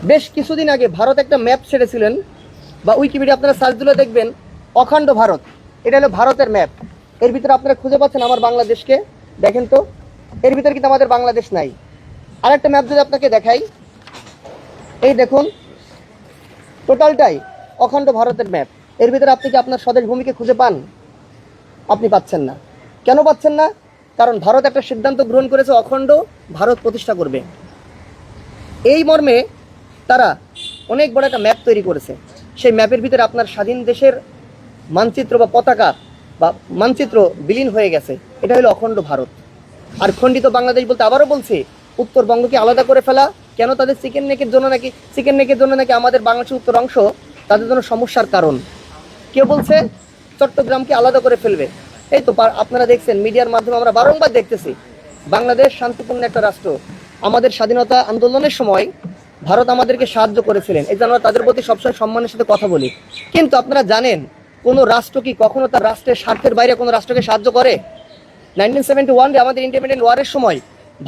বেশ কিছুদিন আগে ভারত একটা ম্যাপ ছেড়েছিলেন, বা উইকিপিডিয়া আপনারা সার্চ দিলে দেখবেন অখণ্ড ভারত। এটা হলো ভারতের ম্যাপ। এর ভিতরে আপনারা খুঁজে পাচ্ছেন আমার বাংলাদেশকে, দেখেন তো এর ভিতরে কিন্তু আমাদের বাংলাদেশ নাই। আর একটা ম্যাপ যদি আপনাকে দেখাই, এই দেখুন টোটালটাই অখণ্ড ভারতের ম্যাপ। এর ভিতরে আপনি কি আপনার স্বদেশ ভূমিকে খুঁজে পান? আপনি পাচ্ছেন না। কেন পাচ্ছেন না? কারণ ভারত একটা সিদ্ধান্ত গ্রহণ করেছে অখণ্ড ভারত প্রতিষ্ঠা করবে। এই মর্মে তারা অনেক বড় একটা ম্যাপ তৈরি করেছে। সেই ম্যাপের ভিতরে আপনার স্বাধীন দেশের মানচিত্র বা পতাকা বা মানচিত্র বিলীন হয়ে গেছে। এটা হলো অখণ্ড ভারত। আর খণ্ডিত বাংলাদেশ বলতে আবারও বলছি, উত্তরবঙ্গকে আলাদা করে ফেলা। কেন? তাদের চিকেন নেকের জন্য নাকি আমাদের বাংলাদেশের উত্তর অংশ তাদের জন্য সমস্যার কারণ। কেউ বলছে চট্টগ্রামকে আলাদা করে ফেলবে। এই তো আপনারা দেখছেন মিডিয়ার মাধ্যমে আমরা বারংবার দেখতেছি বাংলাদেশ শান্তিপূর্ণ একটা রাষ্ট্র। আমাদের স্বাধীনতা আন্দোলনের সময় ভারত আমাদেরকে সাহায্য করেছিলেন, এই জন্য তাদের প্রতি সবসময় সম্মানের সাথে কথা বলি। কিন্তু আপনারা জানেন কোনো রাষ্ট্র কি কখনো তার রাষ্ট্রের স্বার্থের বাইরে কোনো রাষ্ট্রকে সাহায্য করে? 1971 আমাদের ইন্ডিপেন্ডেন্ট ওয়ারের সময়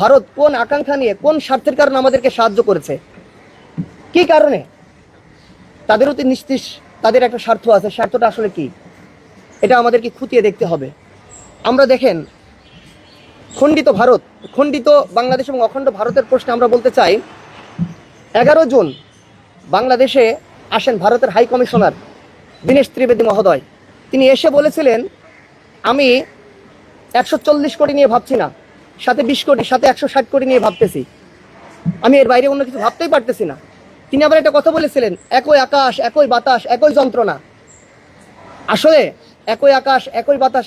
ভারত কোন আকাঙ্ক্ষা নিয়ে, কোন স্বার্থের কারণে আমাদেরকে সাহায্য করেছে? কি কারণে? তাদের অতি নিশ্চিত তাদের একটা স্বার্থ আছে। স্বার্থটা আসলে কি, এটা আমাদেরকে খুঁটিয়ে দেখতে হবে। আমরা দেখেন খণ্ডিত ভারত, খণ্ডিত বাংলাদেশ এবং অখণ্ড ভারতের প্রশ্নে আমরা বলতে চাই, 11 জুন বাংলাদেশে আসেন ভারতের হাই কমিশনার দীনেশ ত্রিবেদী মহোদয়। তিনি এসে বলেছিলেন, আমি 140 কোটি নিয়ে ভাবছি না, সাথে 20 কোটি, সাথে 160 কোটি নিয়ে ভাবতেছি। আমি এর বাইরে অন্য কিছু ভাবতেই পারতেছি না। তিনি আবার একটা কথা বলেছিলেন, একই আকাশ একই বাতাস একই যন্ত্রণা। আসলে একই আকাশ একই বাতাস।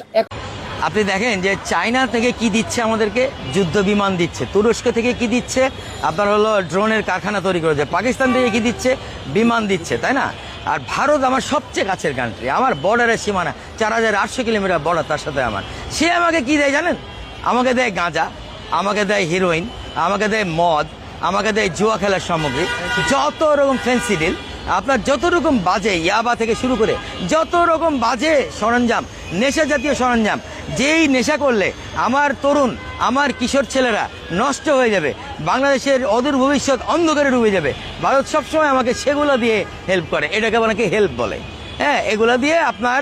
আপনি দেখেন যে চায়না থেকে কি দিচ্ছে আমাদেরকে, যুদ্ধ বিমান দিচ্ছে। তুরস্ক থেকে কি দিচ্ছে, আপনার হলো ড্রোনের কারখানা তৈরি করেছে। পাকিস্তান থেকে কি দিচ্ছে, বিমান দিচ্ছে, তাই না? আর ভারত আমার সবচেয়ে কাছের কান্ট্রি, আমার বর্ডারের সীমানা 4800 কিলোমিটার বর্ডার তার সাথে আমার। সে আমাকে কি দেয় জানেন? আমাকে দেয় গাঁজা, আমাকে দেয় হিরোইন, আমাকে দেয় মদ, আমাকে দেয় জুয়া খেলার সামগ্রী, যত রকম ফ্যান্সি ডিল, আপনার যত রকম বাজে ইয়াবা থেকে শুরু করে যত রকম বাজে সরঞ্জাম, নেশা জাতীয় সরঞ্জাম, যেই নেশা করলে আমার তরুণ, আমার কিশোর ছেলেরা নষ্ট হয়ে যাবে, বাংলাদেশের অদূর ভবিষ্যৎ অন্ধকারে ডুবে যাবে, ভারত সবসময় আমাকে সেগুলো দিয়ে হেল্প করে। এটাকে অনেকে হেল্প বলে। হ্যাঁ, এগুলো দিয়ে আপনার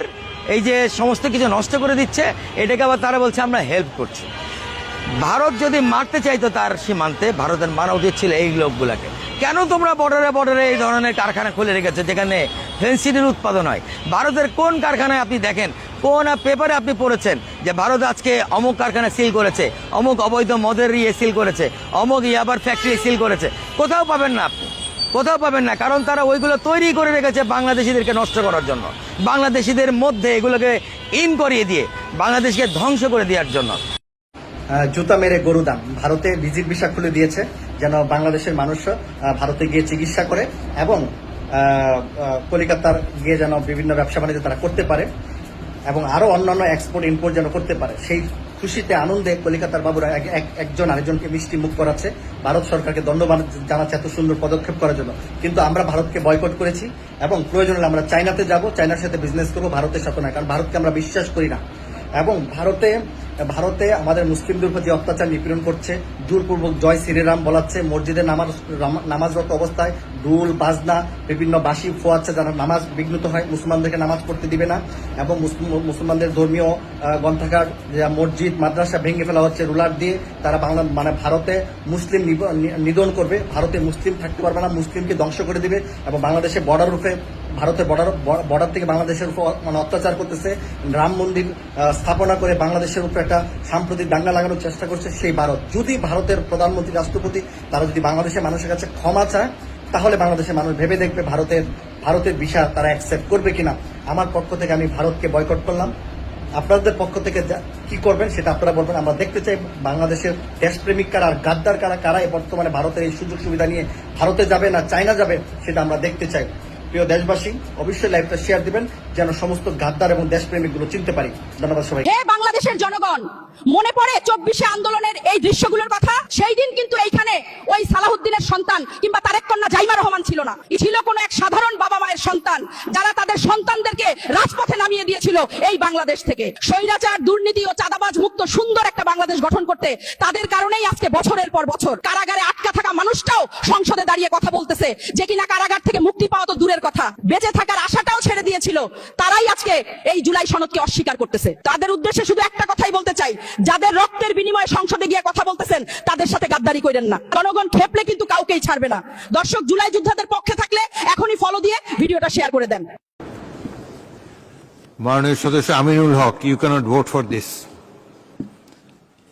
এই যে সমস্ত কিছু নষ্ট করে দিচ্ছে, এটাকে আবার তারা বলছে আমরা হেল্প করছি। ভারত যদি মারতে চাইতো তার সীমান্তে, ভারতের মারা উচিত ছিল এই লোকগুলাকে। কেন তোমরা বর্ডারে এই ধরনের কারখানা খুলে রেখেছো যেখানে ফেন্সিডির উৎপাদন হয়? ভারতের কোন কারখানায় আপনি দেখেন, কোন পেপারে আপনি পড়েছেন যে ভারত আজকে অমুক কারখানা সিল করেছে, অমুক অবৈধ মদের সিল করেছে, অমুক ইয়াবার ফ্যাক্টরি সিল করেছে? কোথাও পাবেন না আপনি, কোথাও পাবেন না। কারণ তারা ওইগুলো তৈরি করে রেখেছে বাংলাদেশিদেরকে নষ্ট করার জন্য, বাংলাদেশিদের মধ্যে এগুলোকে ইন করিয়ে দিয়ে বাংলাদেশকে ধ্বংস করে দেওয়ার জন্য। জুতা মেরে গরু দাম, ভারতে ভিজিট ভিসা খুলে দিয়েছে যেন বাংলাদেশের মানুষরা ভারতে গিয়ে চিকিৎসা করে এবং কলিকাতার গিয়ে যেন বিভিন্ন ব্যবসা বাণিজ্য তারা করতে পারে এবং আরো অন্যান্য এক্সপোর্ট ইম্পোর্ট যেন করতে পারে। সেই খুশিতে আনন্দে কলিকাতার বাবুরা একজন আরেকজনকে মিষ্টি মুখ করাচ্ছে। ভারত সরকারকে ধন্যবাদ জানাচ্ছে এত সুন্দর পদক্ষেপ করার জন্য। কিন্তু আমরা ভারতকে বয়কট করেছি এবং প্রয়োজন হলে আমরা চায়নাতে যাব, চায়নার সাথে বিজনেস করবো, ভারতের সাথে নয়। কারণ ভারতকে আমরা বিশ্বাস করি না। এবং ভারতে আমাদের মুসলিমদের উপর যে অত্যাচার নিপীড়ন করছে, জোরপূর্বক জয় শ্রীরাম বলাচ্ছে, মসজিদে নামাজরত অবস্থায় ঢোল বাজনা বিভিন্ন বাঁশি ফোয়াচ্ছে, যারা নামাজ বিঘ্নিত হয়, মুসলমানদেরকে নামাজ পড়তে দিবে না এবং মুসলমানদের ধর্মীয় গ্রন্থাগার, মসজিদ, মাদ্রাসা ভেঙে ফেলা হচ্ছে রুলার দিয়ে। তারা ভারতে মুসলিম নিধন করবে, ভারতে মুসলিম থাকতে পারবে না, মুসলিমকে ধ্বংস করে দিবে এবং বাংলাদেশের বর্ডার রূপে, ভারতের বর্ডার থেকে বাংলাদেশের উপর অত্যাচার করতেছে। রাম মন্দির স্থাপনা করে বাংলাদেশের উপর একটা সাম্প্রতিক দাঙ্গা লাগানোর চেষ্টা করছে সেই ভারত। যদি ভারতের প্রধানমন্ত্রী, রাষ্ট্রপতি তারা যদি বাংলাদেশের মানুষের কাছে ক্ষমা চায়, তাহলে বাংলাদেশের মানুষ ভেবে দেখবে ভারতের ভিসা তারা অ্যাকসেপ্ট করবে কিনা। আমার পক্ষ থেকে আমি ভারতকে বয়কট করলাম। আপনাদের পক্ষ থেকে কি করবেন সেটা আপনারা বলবেন। আমরা দেখতে চাই বাংলাদেশের দেশপ্রেমিক কারা আর গাদ্দার কারা বর্তমানে ভারতের এই সুযোগ সুবিধা নিয়ে ভারতে যাবে না চায়না যাবে, সেটা আমরা দেখতে চাই। প্রিয় দেশবাসী, অবশ্যই লাইভটা শেয়ার দিবেন যেন সমস্ত গাদ্দার এবং দেশপ্রেমিক গুলো চিনতে পারি। ধন্যবাদ সবাই। হে বাংলাদেশের জনগণ, মনে পড়ে 24শে আন্দোলনের এই দৃশ্যগুলোর কথা? সেই দিন কিন্তু এইখানে ওই সালাহুদ্দিনের সন্তান কিংবা তারেক কন্যা জাইমা রহমান ছিল না, ছিল কোনো এক সাধারণ বাবা মায়ের সন্তান যারা তাদের সন্তানদেরকে রাজপথে নামিয়ে দিয়েছিল এই বাংলাদেশ থেকে। স্বৈরাচার, দুর্নীতি ও চাঁদাবাজ মুক্ত সুন্দর একটা বাংলাদেশ গঠন করতে তাদের কারণেই আজকে বছরের পর বছর কারাগারে আটকা থাকা মানুষটাও সংসদে দাঁড়িয়ে কথা বলতেছে, যে কিনা কারাগার থেকে মুক্তি পাওয়া তো দূরের কথা, বেঁচে থাকার আশাটাও ছেড়ে দিয়েছিল। তারাই আজকে এই জুলাই সনদকে অস্বীকার করতেছে। তাদের উদ্দেশ্যে শুধু একটা কথাই বলতে চাই, যাদের রক্তের বিনিময়ে সংসদে গিয়ে কথা বলতেছেন তাদের সাথে গাদ্দারি করেন না। জনগণ খেপলে কিন্তু কাউকেই ছাড়বে না। দর্শক, জুলাই যোদ্ধাদের পক্ষে থাকলে এখনই ফলো দিয়ে ভিডিওটা শেয়ার করে দেন। মাননীয় সদস্য আমিনুল হক, you cannot vote for this.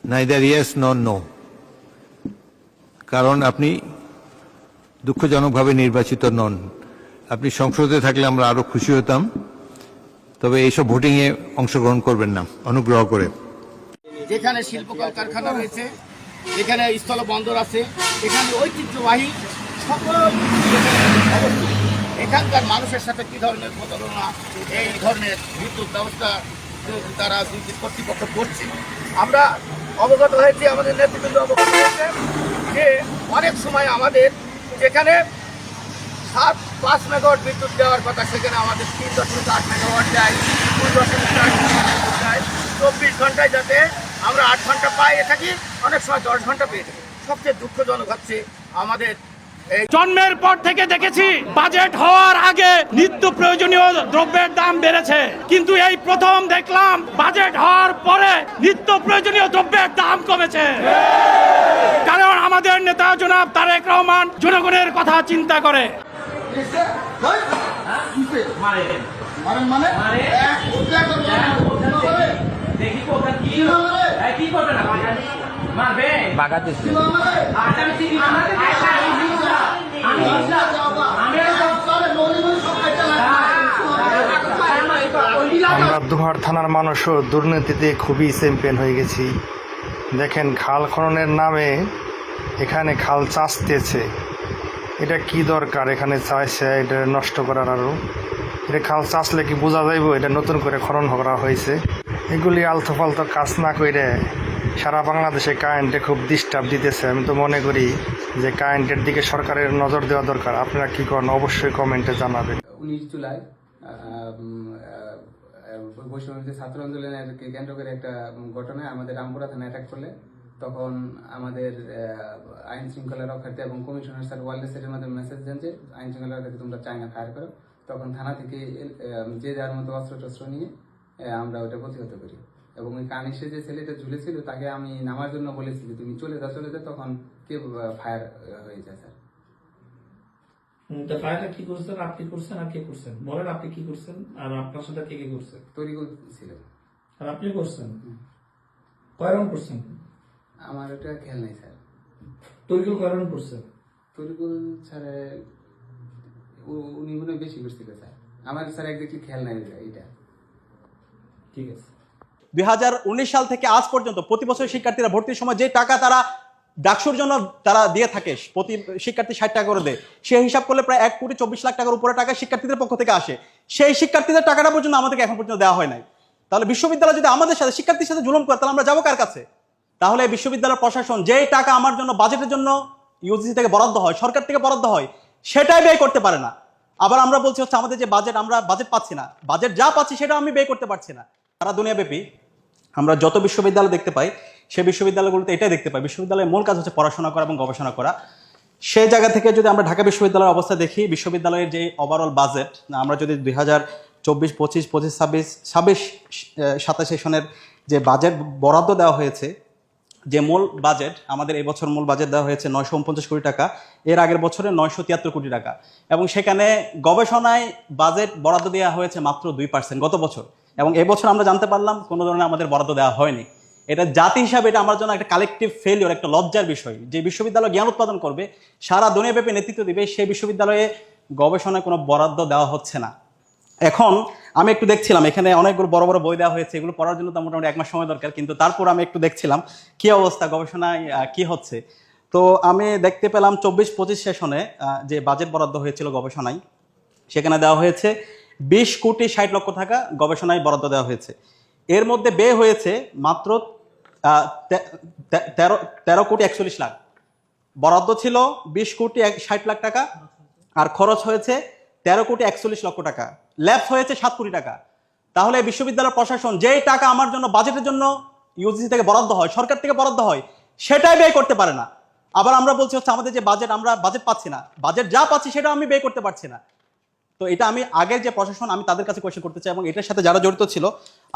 Neither yes nor no. কারণ আপনি দুঃখজনকভাবে নির্বাচিত নন। আপনি সংসদে থাকলে আমরা আরো খুশি হতাম, তবে এইসব ভোটিং এ অংশগ্রহণ করবেন না অনুগ্রহ করে। যেখানে শিল্প কারখানা রয়েছে, যেখানে স্থলবন্দর আছে, এখানে ঐতিহ্যবাহী সকল অবস্থিত। এখানকার মানুষের সাথে কি ধরনের প্রতারণা এই ধরনের বিদ্যুৎ ব্যবস্থা তারা দুর্নীতি কর্তৃপক্ষ করছে আমরা অবগত হয়েছি, আমাদের নেতৃবৃন্দ অবগত হয়েছে যে অনেক সময় আমাদের যেখানে 5 মেগাওয়াট বিদ্যুৎ দেওয়ার কথা সেখানে আমাদের 3.8 মেগাওয়াট দেয়, 2.8 মেগাওয়াট দেয়। 24 ঘন্টায় যাতে আমরা 8 ঘন্টা পাইয়ে থাকি, অনেক সময় 10 ঘন্টা পেয়ে থাকি। সবচেয়ে দুঃখজনক হচ্ছে আমাদের জন্মের পর থেকে দেখেছি বাজেট হওয়ার আগে নিত্য প্রয়োজনীয় দ্রব্যের দাম বেড়েছে, কিন্তু এই প্রথম দেখলাম বাজেট হওয়ার পরে নিত্য প্রয়োজনীয় দ্রব্যের দাম কমেছে। কারণ আমাদের নেতা জনাব তারেক রহমান জনগণের কথা চিন্তা করে। আমরা দুহার থানার মানুষও দুর্নীতিতে খুবই চ্যাম্পিয়ন হয়ে গেছি। দেখেন, খাল খননের নামে এখানে খাল চাষতেছে। এটা কি দরকার এখানে চাইছে এটা নষ্ট করার? আরও এটা খাল চাষলে কি বোঝা যাইব এটা নতুন করে খনন করা হয়েছে? এগুলি আলতো ফালতো কাজ না করে সারা বাংলাদেশে কারেন্টে খুব ডিস্টার্ব দিতেছে। আমি তো মনে করি যে কারেন্টের দিকে সরকারের নজর দেওয়া দরকার। আপনারা কি করেন অবশ্যই কমেন্টে জানাবেন। 19 জুলাই বৈষম্যবিরোধী ছাত্র আন্দোলনের কেন্দ্র করে একটা ঘটনায় আমাদের রামপুরা থানা অ্যাটাক করলে তখন আমাদের আইন শৃঙ্খলা রক্ষার্থী এবং কমিশনার স্যার ওয়ারলেসের মাধ্যমে মেসেজ দেন যে আইন শৃঙ্খলা রক্ষার্থী তোমরা চায়না ফায়ার করো। তখন থানা থেকে যে যার মতো অস্ত্র টস্ত্র নিয়ে আমরা ওটা প্রতিহত করি এবং ওই কানিসে যে ছেলেটা ঝুলেছিল তাকে আমি নামার জন্য বলেছি যে তুমি চলে যাও। তখন কে ফায়ার হয়ে যায় স্যার। ফায়ারটা কি করছেন? আপনি করছেন আর কে করছেন? বলেন আপনি কি করছেন আর আপনার সাথে কে কে করছে? তরিকুল ছিল আর আপনি করছেন? কয় রাউন্ড করছেন? আমার ওটা খেয়াল নাই স্যার। তরিকুল কয় রাউন্ড করছে? তরিকুল স্যার উনি মনে বেশি করছিল স্যার। আমার স্যার একদিকে খেয়াল নাই এটা। ঠিক আছে। 2019 সাল থেকে আজ পর্যন্ত প্রতি বছর শিক্ষার্থীরা ভর্তির সময় যে টাকা তারা ডাকসুর জন্য তারা দিয়ে থাকে, প্রতি শিক্ষার্থী 60 টাকা করে দেয়, সেই হিসাব করলে প্রায় 1,24,00,000 টাকার উপরে টাকা শিক্ষার্থীদের পক্ষ থেকে আসে। সেই শিক্ষার্থীদের টাকাটা পর্যন্ত আমাদেরকে এখন পর্যন্ত দেওয়া হয় নাই। তাহলে বিশ্ববিদ্যালয় যদি আমাদের সাথে শিক্ষার্থীর সাথে জুলুম করে তাহলে আমরা যাবো কার কাছে? তাহলে বিশ্ববিদ্যালয় প্রশাসন যেই টাকা আমার জন্য বাজেটের জন্য ইউজিসি থেকে বরাদ্দ হয়, সরকার থেকে বরাদ্দ হয়, সেটাই ব্যয় করতে পারে না। আবার আমরা বলছি হচ্ছে আমাদের যে বাজেট, আমরা বাজেট পাচ্ছি না, বাজেট যা পাচ্ছি সেটা আমি ব্যয় করতে পারছি না। সারা দুনিয়াব্যাপী আমরা যত বিশ্ববিদ্যালয় দেখতে পাই, সেই বিশ্ববিদ্যালয়গুলোতে এটাই দেখতে পাই, বিশ্ববিদ্যালয়ের মূল কাজ হচ্ছে পড়াশোনা করা এবং গবেষণা করা। সেই জায়গা থেকে যদি আমরা ঢাকা বিশ্ববিদ্যালয়ের অবস্থা দেখি, বিশ্ববিদ্যালয়ের যে ওভারঅল বাজেট, আমরা যদি 2024, 25, 26, 27 সেশনের যে বাজেট বরাদ্দ দেওয়া হয়েছে, যে মূল বাজেট আমাদের এই বছর মূল বাজেট দেওয়া হয়েছে 949 কোটি টাকা, এর আগের বছরে 973 কোটি টাকা, এবং সেখানে গবেষণায় বাজেট বরাদ্দ দেওয়া হয়েছে মাত্র 2% গত বছর, এবং এবছর আমরা জানতে পারলাম কোনো ধরনের আমাদের বরাদ্দ দেওয়া হয়নি। এটা জাতি হিসাবে এটা আমার জন্য একটা কালেকটিভ ফেলিওর, একটা লজ্জার বিষয়। যে বিশ্ববিদ্যালয় জ্ঞান উৎপাদন করবে, সারা দুনিয়াব্যাপী নেতৃত্ব দিবে, সেই বিশ্ববিদ্যালয়ে গবেষণায় কোনো বরাদ্দ দেওয়া হচ্ছে না। এখন আমি একটু দেখছিলাম এখানে অনেকগুলো বড় বড় বই দেওয়া হয়েছে, এগুলো পড়ার জন্য তো মোটামুটি 1 মাস সময় দরকার, কিন্তু তারপর আমি একটু দেখছিলাম কি অবস্থা গবেষণায় কি হচ্ছে। তো আমি দেখতে পেলাম 24-25 সেশনে যে বাজেট বরাদ্দ হয়েছিল গবেষণায়, সেখানে দেওয়া হয়েছে 20,60,00,000 টাকা গবেষণায় বরাদ্দ দেওয়া হয়েছে। এর মধ্যে ব্যয় হয়েছে মাত্র 13,41,00,000। বরাদ্দ ছিল 20,60,00,000 টাকা, আর খরচ হয়েছে 13,41,00,000 টাকা, ল্যাবস হয়েছে 7 কোটি টাকা। তাহলে বিশ্ববিদ্যালয় প্রশাসন যেই টাকা আমার জন্য বাজেটের জন্য ইউজিসি থেকে বরাদ্দ হয়, সরকার থেকে বরাদ্দ হয়, সেটাই ব্যয় করতে পারে না। আবার আমরা বলছি হচ্ছে আমাদের যে বাজেট, আমরা বাজেট পাচ্ছি না, বাজেট যা পাচ্ছি সেটা আমি ব্যয় করতে পারছি না। তো এটা আমি আগের যে প্রশাসন, আমি তাদের কাছে কোয়েশ্চেন করতে চাই, এবং এটার সাথে যারা জড়িত ছিল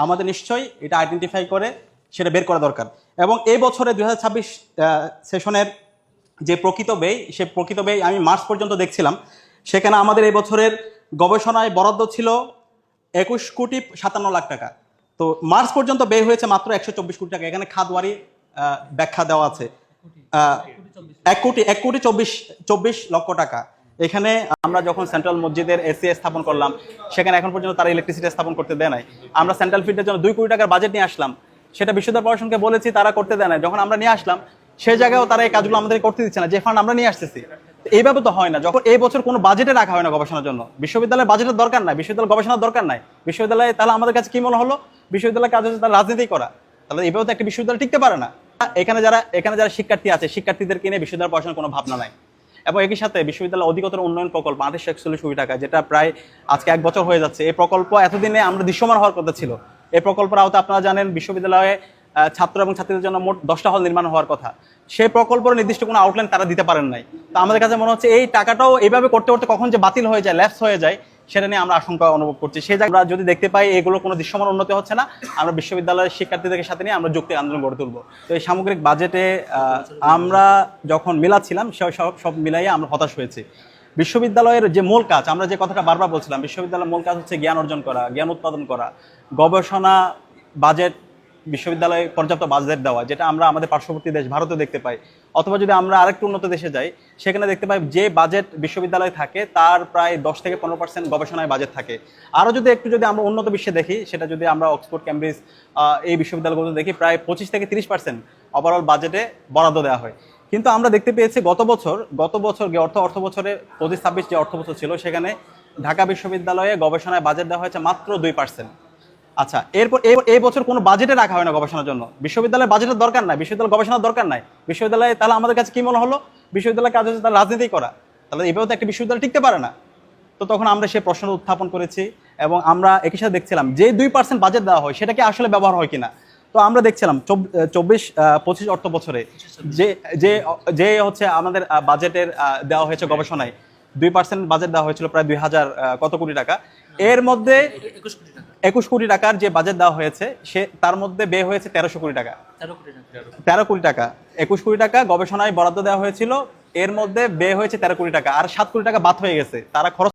আমাদের নিশ্চয়ই এটা আইডেন্টিফাই করে সেটা বের করা দরকার। এবং এই বছরে 2026 সেশনের যে প্রকৃত ব্যয়, সে প্রকৃত ব্যয় আমি মার্চ পর্যন্ত দেখছিলাম, সেখানে আমাদের এই বছরের গবেষণায় বরাদ্দ ছিল 21,57,00,000 টাকা। তো মার্চ পর্যন্ত ব্যয় হয়েছে মাত্র 124 কোটি টাকা। এখানে খাতওয়ারি ব্যাখ্যা দেওয়া আছে 1,24,00,000 টাকা। এখানে আমরা যখন সেন্ট্রাল মসজিদের এসি স্থাপন করলাম, সেখানে এখন পর্যন্ত তারা ইলেকট্রিসিটি স্থাপন করতে দেয় নাই। আমরা সেন্ট্রাল ফিল্ডের জন্য 2 কোটি টাকার বাজেট নিয়ে আসলাম, সেটা বিশ্ববিদ্যালয় প্রশাসনকে বলেছি, তারা করতে দেয় না। যখন আমরা নিয়ে আসলাম সেই জায়গায়ও তারা এই কাজগুলো আমাদের করতে দিচ্ছে না, যে ফান্ড আমরা নিয়ে আসতেছি। এইভাবে তো হয় না। যখন এই বছর কোনো বাজেটে রাখা হয় না গবেষণার জন্য, বিশ্ববিদ্যালয়ের বাজেটের দরকার নাই, বিশ্ববিদ্যালয় গবেষণার দরকার নাই, বিশ্ববিদ্যালয়ে তাহলে আমাদের কাছে কি মনে হলো, বিশ্ববিদ্যালয়ের কাজ হচ্ছে তার রাজনীতি করা। তাহলে এইভাবে তো একটা বিশ্ববিদ্যালয় টিকতে পারে না। এখানে যারা শিক্ষার্থী আছে, শিক্ষার্থীদেরকে নিয়ে বিশ্ববিদ্যালয় প্রশাসনের কোনো ভাবনা নাই। এবং একই সাথে বিশ্ববিদ্যালয় অধিকতর উন্নয়ন প্রকল্প 2841 কোটি টাকা, যেটা প্রায় আজকে 1 বছর হয়ে যাচ্ছে। এই প্রকল্প এতদিনে আমরা দৃশ্যমান হওয়ার কথা ছিল। এই প্রকল্পের আওতায় আপনারা জানেন বিশ্ববিদ্যালয়ে ছাত্র এবং ছাত্রীদের জন্য মোট 10টা হল নির্মাণ হওয়ার কথা। সেই প্রকল্পের নির্দিষ্ট কোনো আউটলাইন তারা দিতে পারেন নাই। তো আমাদের কাছে মনে হচ্ছে এই টাকাটাও এইভাবে করতে করতে কখন যে বাতিল হয়ে যায়, ল্যাপস হয়ে যায়, সেটা নিয়ে আমরা আশঙ্কা অনুভব করছি। সেই জায়গায় আমরা যদি দেখতে পাই এগুলো কোনো দৃশ্যমান উন্নতি হচ্ছে না, আমরা বিশ্ববিদ্যালয়ের শিক্ষার্থীদের সাথে নিয়ে আমরা যৌক্তিক আন্দোলন গড়ে তুলবো। তো এই সামগ্রিক বাজেটে আমরা যখন মিলাচ্ছিলাম সব মিলাইয়ে আমরা হতাশ হয়েছি। বিশ্ববিদ্যালয়ের যে মূল কাজ, আমরা যে কথাটা বারবার বলছিলাম, বিশ্ববিদ্যালয়ের মূল কাজ হচ্ছে জ্ঞান অর্জন করা, জ্ঞান উৎপাদন করা, গবেষণা বাজেট, বিশ্ববিদ্যালয়ে পর্যাপ্ত বাজেট দেওয়া, যেটা আমরা আমাদের পার্শ্ববর্তী দেশ ভারতে দেখতে পাই। অথবা যদি আমরা আরেকটু উন্নত দেশে যাই, সেখানে দেখতে পাই যে বাজেট বিশ্ববিদ্যালয়ে থাকে তার প্রায় 10 থেকে 15% গবেষণায় বাজেট থাকে। আরও যদি আমরা উন্নত বিশ্বে দেখি, সেটা যদি আমরা অক্সফোর্ড, ক্যামব্রিজ এই বিশ্ববিদ্যালয়গুলো দেখি, প্রায় 25 থেকে 30% ওভারঅল বাজেটে বরাদ্দ দেওয়া হয়। কিন্তু আমরা দেখতে পেয়েছি গত বছর অর্থ বছরে 25-26 যে অর্থ বছর ছিল, সেখানে ঢাকা বিশ্ববিদ্যালয়ে গবেষণায় বাজেট দেওয়া হয়েছে মাত্র 2%। আচ্ছা, এরপর এই বছর কোনো বাজেটে রাখা হয় না গবেষণার জন্য। বিশ্ববিদ্যালয়ের বাজেটের দরকার নাই, বিশ্ববিদ্যালয় গবেষণার দরকার নাই, বিশ্ববিদ্যালয়ে তাহলে আমাদের কাছে কি মনে হলো, বিশ্ববিদ্যালয়ের কাজ হচ্ছে তার রাজনীতি করা। তাহলে এইভাবে তো একটা বিশ্ববিদ্যালয় টিকতে পারে না। তো তখন আমরা সেই প্রশ্ন উত্থাপন করেছি, এবং আমরা একই সাথে দেখছিলাম যে 2% বাজেট দেওয়া হয় সেটা কি আসলে ব্যবহার হয় কিনা। তো আমরা দেখছিলাম 24-25 অর্থ বছরে যে হচ্ছে আমাদের বাজেটের দেওয়া হয়েছে গবেষণায় 2% বাজেট দেওয়া হয়েছিল প্রায় 2000 কত কোটি টাকা। এর মধ্যে 21 কোটি টাকার যে বাজেট দেওয়া হয়েছে, তার মধ্যে ব্যয় হয়েছে 1300 কোটি টাকা, 13 কোটি টাকা। 21 কোটি টাকা গবেষণায় বরাদ্দ দেওয়া হয়েছিল, এর মধ্যে ব্যয় হয়েছে 13 কোটি টাকা, আর 7 কোটি টাকা বাদ হয়ে গেছে। তারা খরচ